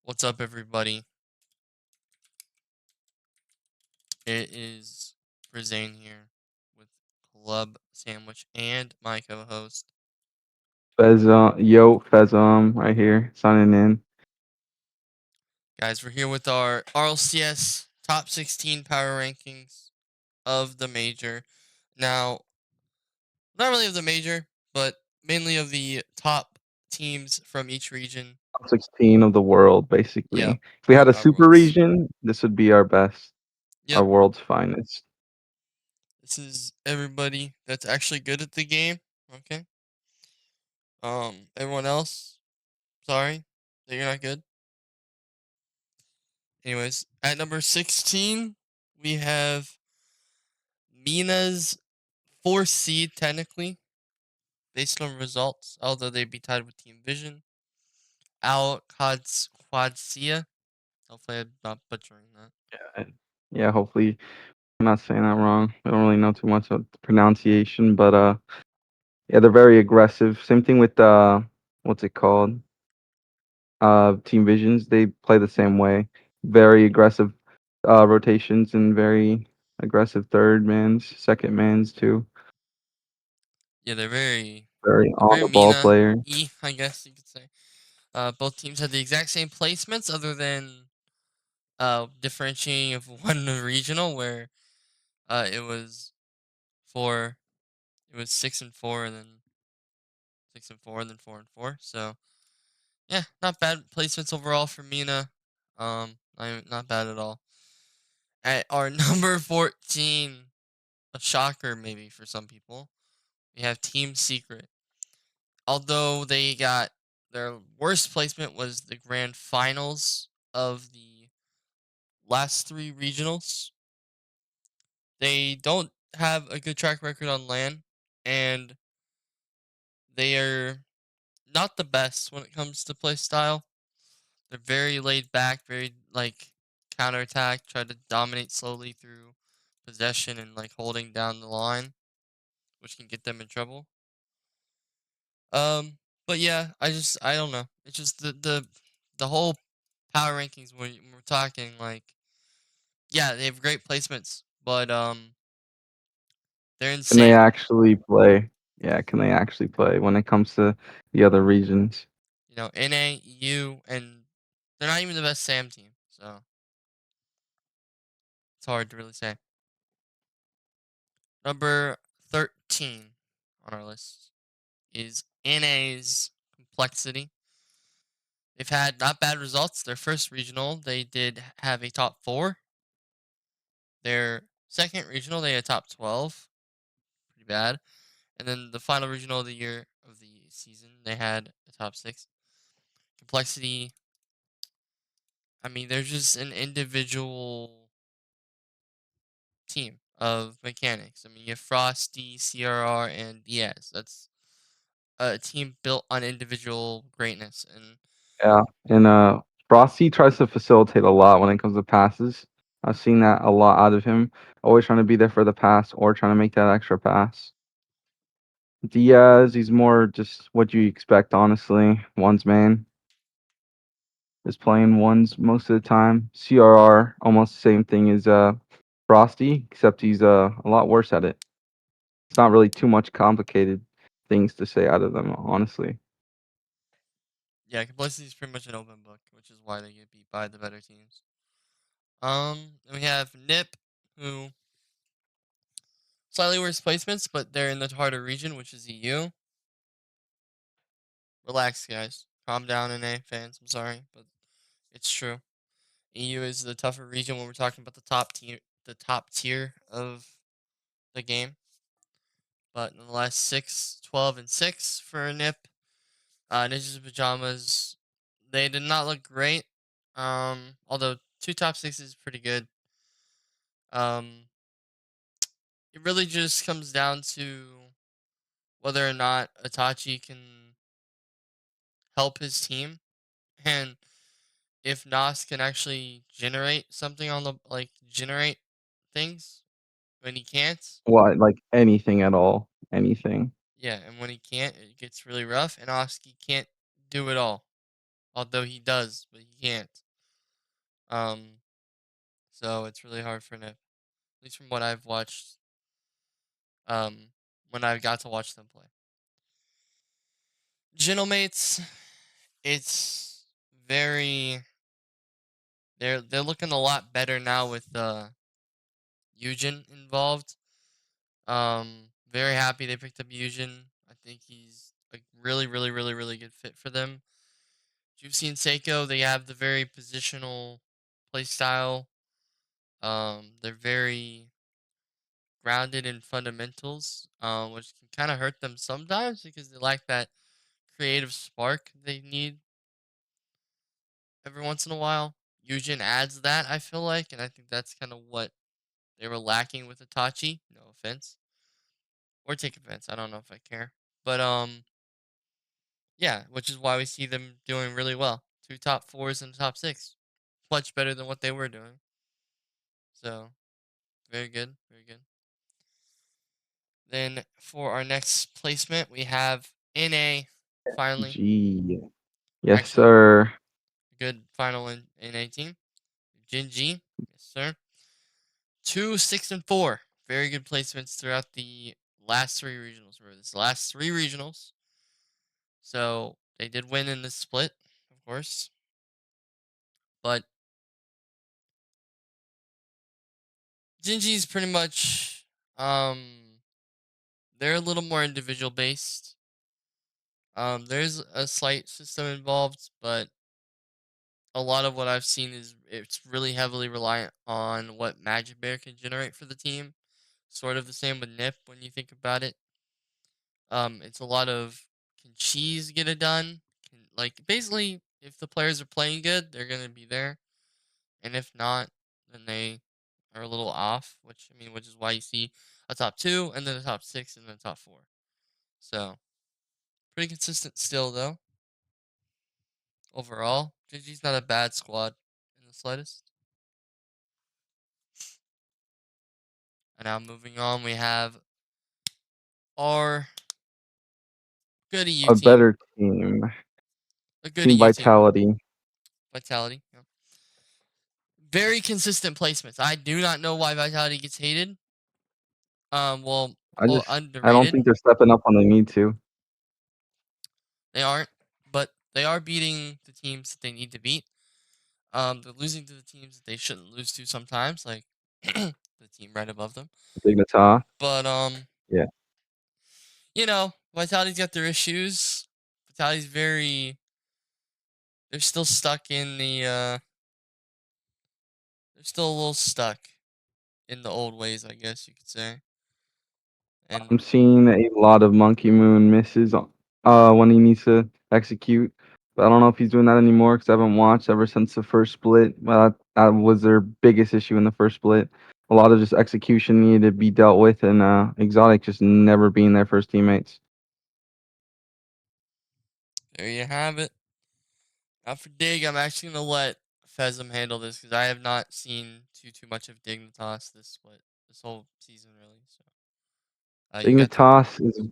What's up, everybody? It is Brazane here with Club Sandwich and my co-host. Fez, right here, signing in. Guys, we're here with our RLCS top 16 power rankings of the major. Now, not really of the major, but mainly of the top teams from each region. Top 16 of the world, Yep, basically. If we had a super worlds. region, this would be our best, our Yep, world's finest. this is everybody that's actually good at the game. Okay. Everyone else, sorry that you're not good. Anyways, at number 16, we have Mina's 4th seed, technically, based on results, although they'd be tied with Team Vision. Al Quadsia. Hopefully, I'm not butchering that. Yeah, yeah. Hopefully, I'm not saying that wrong. I don't really know too much of the pronunciation, but yeah, they're very aggressive. Same thing with what's it called? Team Visions. They play the same way. Very aggressive rotations and very aggressive third mans, second mans too. Yeah, Very they're on very the ball Mina player. I guess you could say. Both teams had the exact same placements, other than differentiating of one regional, where it was four, it was 6-4, and then 6-4, and then 4-4. So yeah, not bad placements overall for Mina. Not bad at all. At our number 14, a shocker maybe for some people, we have Team Secret. Although they got their worst placement was the grand finals of the last three regionals. They don't have a good track record on LAN, and they are not the best when it comes to play style. They're very laid back, very like counterattack, try to dominate slowly through possession and like holding down the line, which can get them in trouble. Um, but yeah, I don't know. It's just the whole power rankings when we're talking like, yeah, they have great placements, but they're Can they insane. actually play? Yeah, can they actually play when it comes to the other regions? You know, NA, EU, and they're not even the best Sam team, so it's hard to really say. Number 13 on our list is NA's Complexity. They've had not bad results. Their first regional, they did have a top 4. Their second regional, they had top 12. Pretty bad. And then the final regional of the year of the season, they had a top 6. Complexity, I mean, they're just an individual team of mechanics. I mean, you have Frosty, CRR, and Diaz. That's a team built on individual greatness. And Yeah, and Frosty tries to facilitate a lot when it comes to passes. I've seen that a lot out of him. Always trying to be there for the pass or trying to make that extra pass. Diaz, he's more just what you expect, honestly. One's man is playing ones most of the time. CRR, almost the same thing as Frosty, except he's a lot worse at it. It's not really too much complicated things to say out of them, honestly. yeah, Complexity is pretty much an open book, which is why they get beat by the better teams. And we have Nip, who slightly worse placements, but they're in the harder region, which is EU. Relax, guys. Calm down, NA fans. I'm sorry, but it's true. EU is the tougher region when we're talking about the top tier of the game. But in the last 6, 12, and 6 for Nip, Ninjas Pajamas, they did not look great. Although 2 top 6 is pretty good. Um, it really just comes down to whether or not Itachi can help his team, and if Nas can actually generate something on the generate things when he can't. What, like anything at all? Anything. Yeah, and when he can't, it gets really rough, and Oski can't do it all. although he does, but he can't. Um, so it's really hard for Nip, at least from what I've watched. Um, when I got to watch them play. Gentlemates, it's very they're looking a lot better now with Eugen involved. Very happy they picked up Eugen. I think he's a really, really, really, really good fit for them. Juicy and Seiko, they have the very positional play style. They're very grounded in fundamentals, which can kind of hurt them sometimes because they lack that creative spark they need every once in a while. Eugen adds that, I feel like, and I think that's kind of what they were lacking with Itachi. No offense, or take offense. I don't know if I care, but yeah, which is why we see them doing really well. Two top fours and top six, much better than what they were doing. So very good, very good. Then for our next placement, we have NA. Finally, G. Yes, actually, sir. good final in NA team. Jinji, yes sir. 2, 6, and 4. Very good placements throughout the last three regionals. Remember this last three regionals. So they did win in this split, of course. But Jinji's pretty much they're a little more individual based. There's a slight system involved, but a lot of what I've seen is it's really heavily reliant on what Magic Bear can generate for the team. Sort of the same with Nip when you think about it. It's a lot of can cheese get it done? Like basically, if the players are playing good, they're gonna be there, and if not, then they are a little off. Which is why you see a top two, and then a top six, and then a top four. So pretty consistent still though. Overall, GG's not a bad squad in the slightest. And now moving on, we have our good EU A team, better team. a good Team EU team, Vitality. Vitality. Yeah. Very consistent placements. I do not know why Vitality gets hated. Well, I don't underrated. think they're stepping up when they need to. They aren't, but they are beating the teams that they need to beat. They're losing to the teams that they shouldn't lose to sometimes, like the team right above them. Dignita. But Yeah. Vitality's got their issues. Vitality's very. They're still stuck in the. They're still a little stuck in the old ways, I guess you could say. I'm And seeing a lot of Monkey Moon misses when he needs to execute. But I don't know if he's doing that anymore because I haven't watched ever since the first split. That was their biggest issue in the first split. A lot of just execution needed to be dealt with, and Exotic just never being there for his teammates. there you have it. Now for Dig, I'm actually gonna let Fezum handle this because I have not seen too much of Dignitas this split, this whole season really. So you got the floor. Dignitas is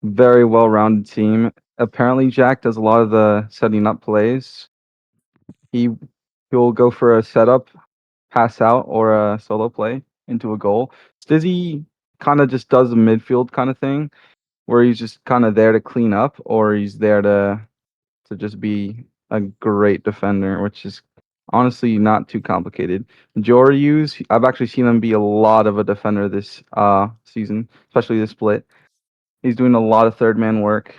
very well-rounded team. Apparently, Jack does a lot of the setting up plays. He he'll go for a setup, pass out, or a solo play into a goal. Stizzy kind of just does a midfield kind of thing, where he's just kind of there to clean up, or he's there to just be a great defender, which is honestly not too complicated. Joryu's, I've actually seen him be a lot of a defender this season, especially this split. He's doing a lot of third man work,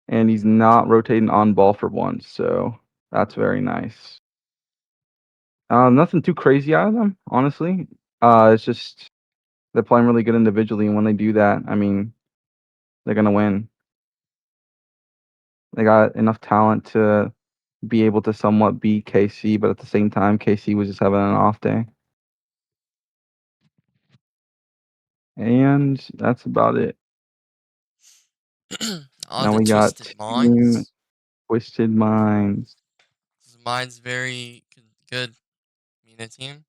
and he's not rotating on ball for once, so that's very nice. Nothing too crazy out of them, honestly. It's just they're playing really good individually, and when they do that, I mean, they're gonna win. They got enough talent to be able to somewhat beat KC, but at the same time, KC was just having an off day. And that's about it. On Now the we got Twisted Team Minds. Twisted Minds. Mine's very good. Mina team.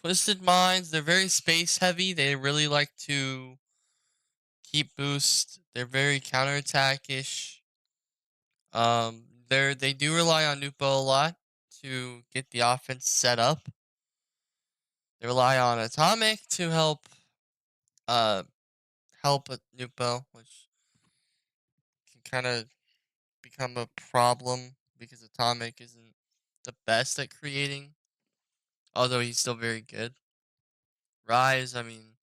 Twisted Minds. They're very space heavy. They really like to keep boost. They're very counterattack ish. They do rely on Nupo a lot to get the offense set up. They rely on Atomic to uh help with Nupo, which can kind of become a problem because Atomic isn't the best at creating, although he's still very good. Rise, I mean,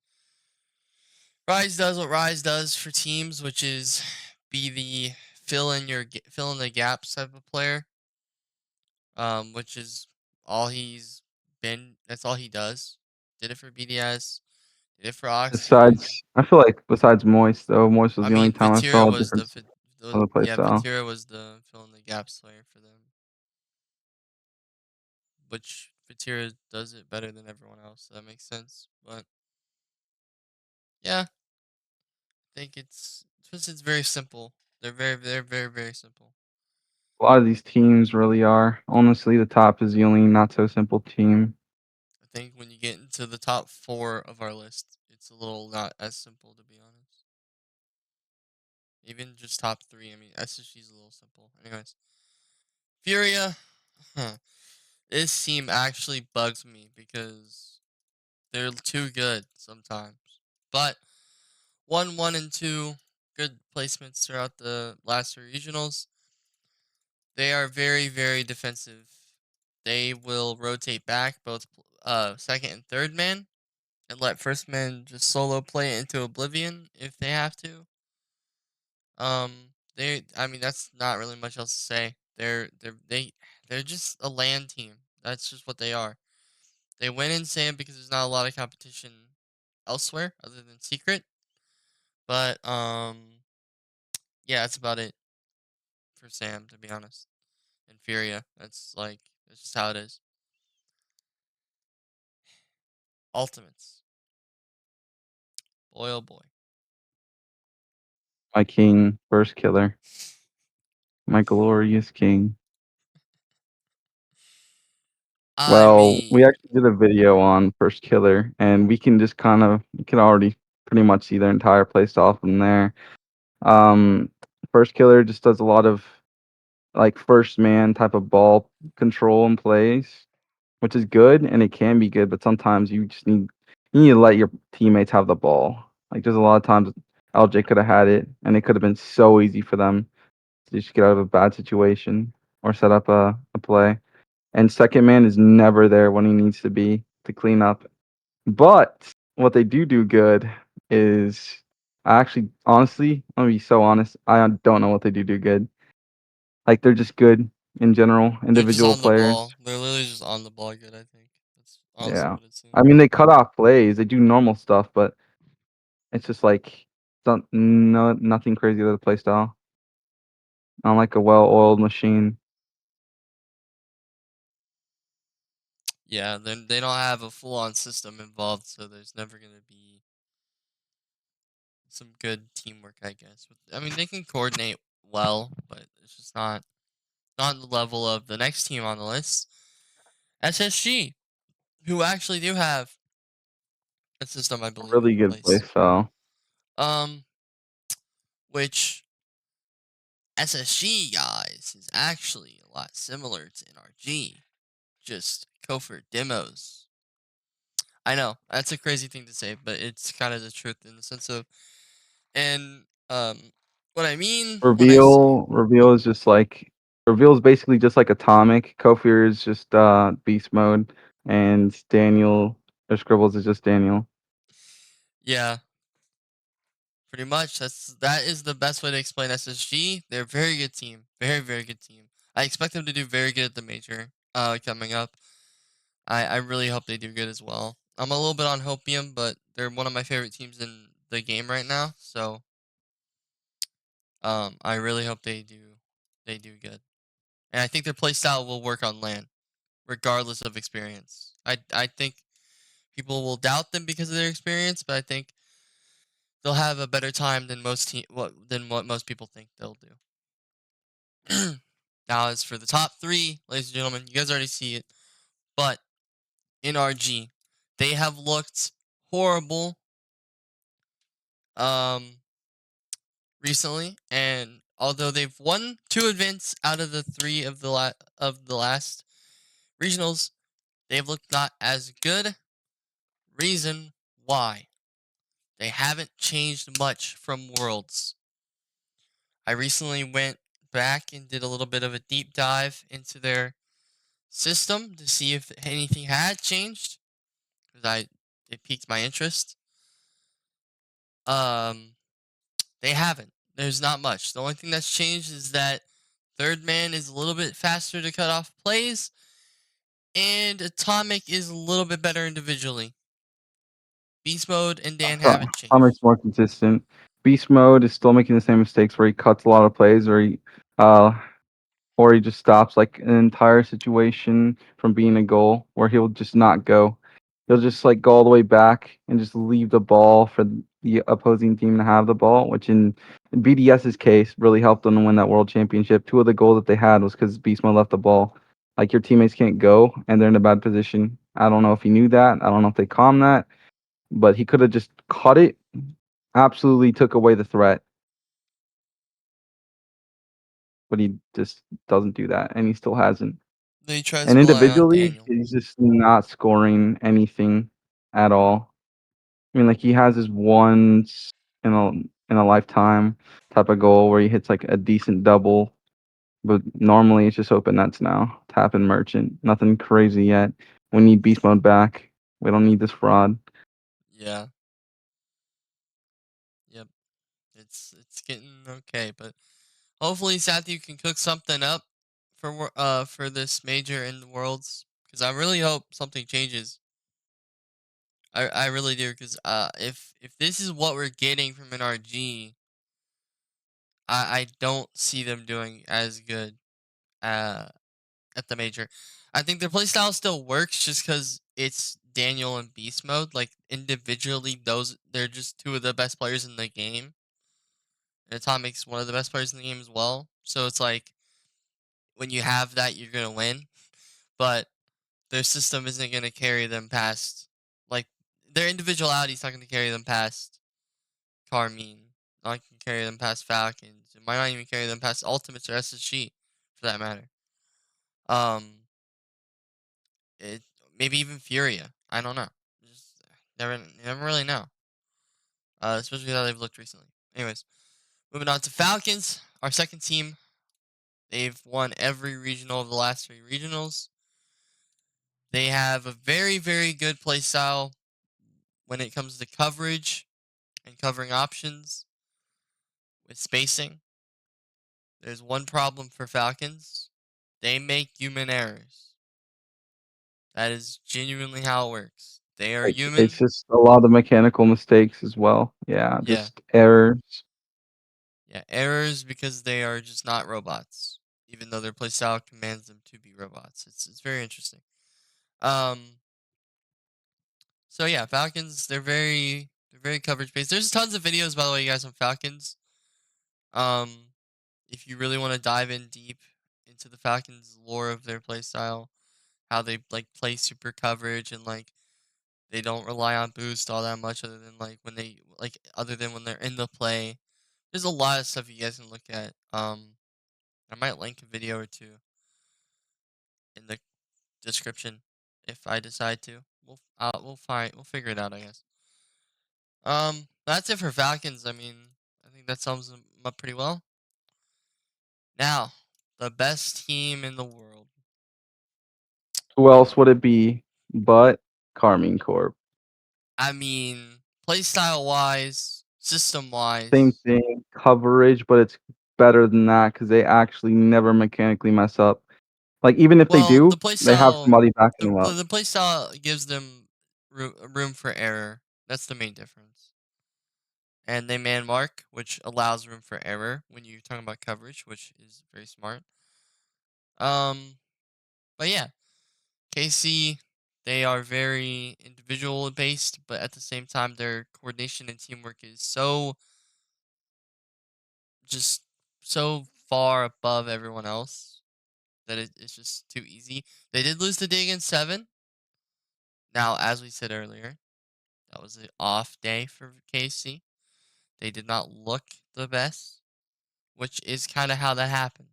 Rise does what Rise does for teams, which is be the fill in the gaps type of player. Which is all he's been. That's all he does. Did it for BDS. Did it for Oxygen. I feel like besides Moist though, Moist was I the only mean, time I Vatira saw a was difference on the play yeah, style. Vatira was the fill in the gaps player for them, which Vatira does it better than everyone else. So that makes sense. But yeah, I think it's very simple. They're very simple. A lot of these teams really are. Honestly, the top is the only not so simple team. I think when you get into the top four of our list, it's a little not as simple to be honest. Even just top three, I mean, SSG's a little simple. Anyways, Furia, huh. This team actually bugs me because they're too good sometimes. But 1, 1, and 2, good placements throughout the last three regionals. They are very defensive. They will rotate back both second and third man and let first man just solo play it into oblivion if they have to. I mean, that's not really much else to say. They're just a land team. That's just what they are. They win in Sam because there's not a lot of competition elsewhere other than Secret. But yeah, that's about it for Sam, to be honest. And Furia, that's just how it is. Ultimates, boy oh boy. My king, first killer, my glorious king. I Well, we mean, actually did a video on first killer, and we can already pretty much see their entire play style from there. Um, first killer just does a lot of like first man type of ball control and plays, which is good and it can be good, but sometimes you need to let your teammates have the ball. Like there's a lot of times LJ could have had it and it could have been so easy for them to just get out of a bad situation or set up a play. And second man is never there when he needs to be to clean up. But what they do good is I actually honestly, I'm gonna be so honest, I don't know what they do good. Like they're just good in general, they're just individual on the players. ball. They're literally just on the ball good, I think. That's honestly Yeah. what it I mean, seems. they cut off plays. They do normal stuff, but it's just like nothing crazy to the play style. Not like a well-oiled machine. Yeah, then they don't have a full on system involved, so there's never gonna be some good teamwork, I guess. I mean, they can coordinate well, but it's just not the level of the next team on the list, SSG, who actually do have a system, I believe, in Really good play place. style. Um, which SSG guys is actually a lot similar to NRG, just Kofor demos. I know that's a crazy thing to say, but it's kind of the truth in the sense of, and what I mean when I say, Reveal is just like Reveal is basically just like Atomic. Kofir is just beast mode, and Daniel or Scribbles is just Daniel. yeah, pretty much that is the best way to explain SSG. They're a very good team, very good team. I expect them to do very good at the major coming up. I really hope they do good as well. I'm a little bit on Hopium, but they're one of my favorite teams in the game right now. So I really hope they do good. And I think their play style will work on LAN, regardless of experience. I think people will doubt them because of their experience, but I think they'll have a better time than what most people think they'll do. Now, as for the top three, ladies and gentlemen, you guys already see it, but in RG, they have looked horrible um recently, and although they've won 2 events out of the 3 of the last regionals, they've looked not as good. Reason why? They haven't changed much from Worlds. I recently went back and did a little bit of a deep dive into their system to see if anything had changed because I it piqued my interest. Um, they haven't. There's not much. The only thing that's changed is that third man is a little bit faster to cut off plays, and Atomic is a little bit better individually. Beast Mode and Dan haven't Atomic's changed. more consistent. Beast Mode is still making the same mistakes where he cuts a lot of plays uh or he just stops like an entire situation from being a goal where he'll just not go. He'll just like go all the way back and just leave the ball for the opposing team to have the ball, which in BDS's case really helped them to win that world championship. Two of the goals that they had was because Beast Mode left the ball. Like your teammates can't go and they're in a bad position. I don't know if he knew that. I don't know if they calmed that, but he could have just caught it. Absolutely took away the threat, but he just doesn't do that, and he still hasn't. Then he tries And to rely on individually, Daniel. he's just not scoring anything at all. I mean, like he has his once in a lifetime type of goal where he hits like a decent double, but normally it's just open nets now. Tap and merchant, nothing crazy yet. We need beast mode back. We don't need this fraud. Yeah. Yep. It's getting okay, but hopefully Sathu can cook something up for this major in the worlds because I really hope something changes. I really do because if this is what we're getting from NRG, I don't see them doing as good uh at the major. I think their playstyle still works just because it's Daniel and Beast Mode. Like individually, they're just two of the best players in the game. And Atomic's one of the best players in the game as well. So it's like when you have that, you're gonna win. But their system isn't gonna carry them past like their individuality is not gonna carry them past Carmine. Not gonna carry them past Falcons. It might not even carry them past Ultimates or SSG for that matter. Um, it maybe even Furia. I don't know. Just never really know. Especially how they've looked recently. Anyways, moving on to Falcons, our second team. They've won every regional of the last 3 regionals. They have a very good play style when it comes to coverage and covering options with spacing. There's one problem for Falcons. They make human errors. That is genuinely how it works. They are It's human. just a lot of mechanical mistakes as well. Yeah, Yeah. just errors. Yeah, errors because they are just not robots, even though their playstyle commands them to be robots. It's very interesting. Um, so yeah, Falcons they're very coverage based. There's tons of videos by the way, you guys on Falcons. Um, if you really want to dive in deep into the Falcons lore of their playstyle, how they like play super coverage and like they don't rely on boost all that much other than like when they like other than when they're in the play. There's a lot of stuff you guys can look at. I might link a video or two in the description if I decide to. We'll figure it out, I guess. That's it for Falcons. I mean, I think that sums them up pretty well. Now, the best team in the world. Who else would it be but Carmine Corp? I mean, playstyle wise, system Same wise. thing, coverage, but it's better than that because they actually never mechanically mess up. Like even if they Well, do, they have somebody backing them up. the playstyle gives them room for error. That's the main difference. And they man mark, which allows room for error when you're talking about coverage, which is very smart. Um, but yeah, KC, they are very individual based, but at the same time, their coordination and teamwork is just so far above everyone else that it's just too easy. They did lose the day against Seven. Now, as we said earlier, that was an off day for KC. They did not look the best. which is kind of how that happens.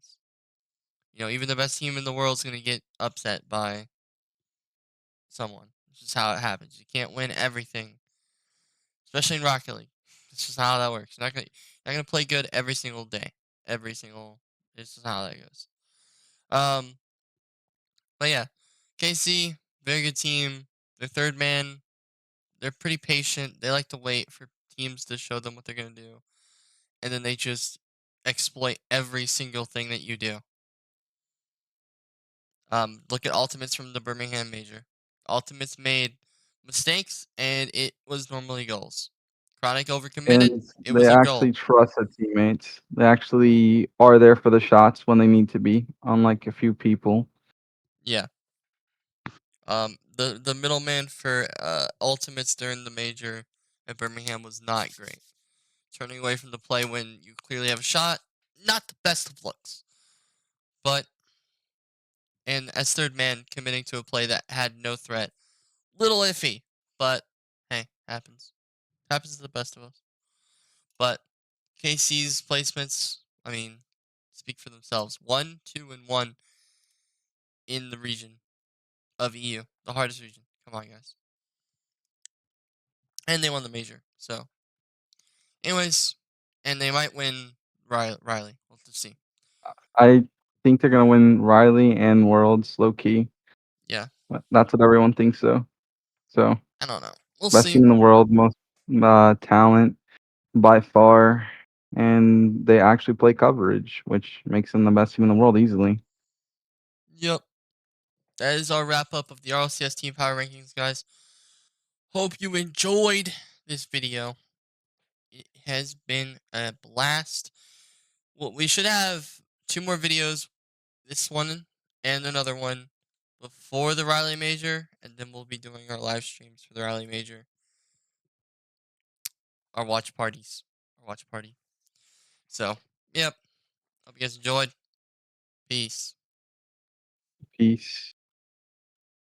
Even the best team in the world is going to get upset by someone. It's just how it happens. You can't win everything, especially in Rocket League. It's just how that works. You're not gonna play good every single day. Every single. It's just how that goes. Um, but yeah, KC, very good team. Their third man, they're pretty patient. They like to wait for teams to show them what they're gonna do, and then they just exploit every single thing that you do. Look at Ultimates from the Birmingham Major. Ultimates made mistakes, and it was normally goals. Chronic overcommitted, And it they was a actually goal. trust their teammates. They actually are there for the shots when they need to be, unlike a few people. Yeah. The middleman for Ultimates during the major at Birmingham was not great. Turning away from the play when you clearly have a shot, not the best of looks. But and as third man, committing to a play that had no threat, little iffy. But hey, happens. Happens to the best of us. But KC's placements, I mean, speak for themselves. 1, 2, and 1 in the region of EU, the hardest region. Come on, guys. And they won the major. So, anyways, and they might win Riley. We'll just see. I think they're gonna win Riley and Worlds low key. Yeah, That's what everyone thinks so I don't know. We'll best see. team in the world, most talent by far, and they actually play coverage, which makes them the best team in the world easily. Yep. That is our wrap up of the RLCS Team Power Rankings, guys. Hope you enjoyed this video. It has been a blast. Well, we should have two more videos, this one and another one before the Riley Major, and then we'll be doing our live streams for the Riley Major, our watch parties, our watch party. So, yep. Hope you guys enjoyed. Peace. Peace.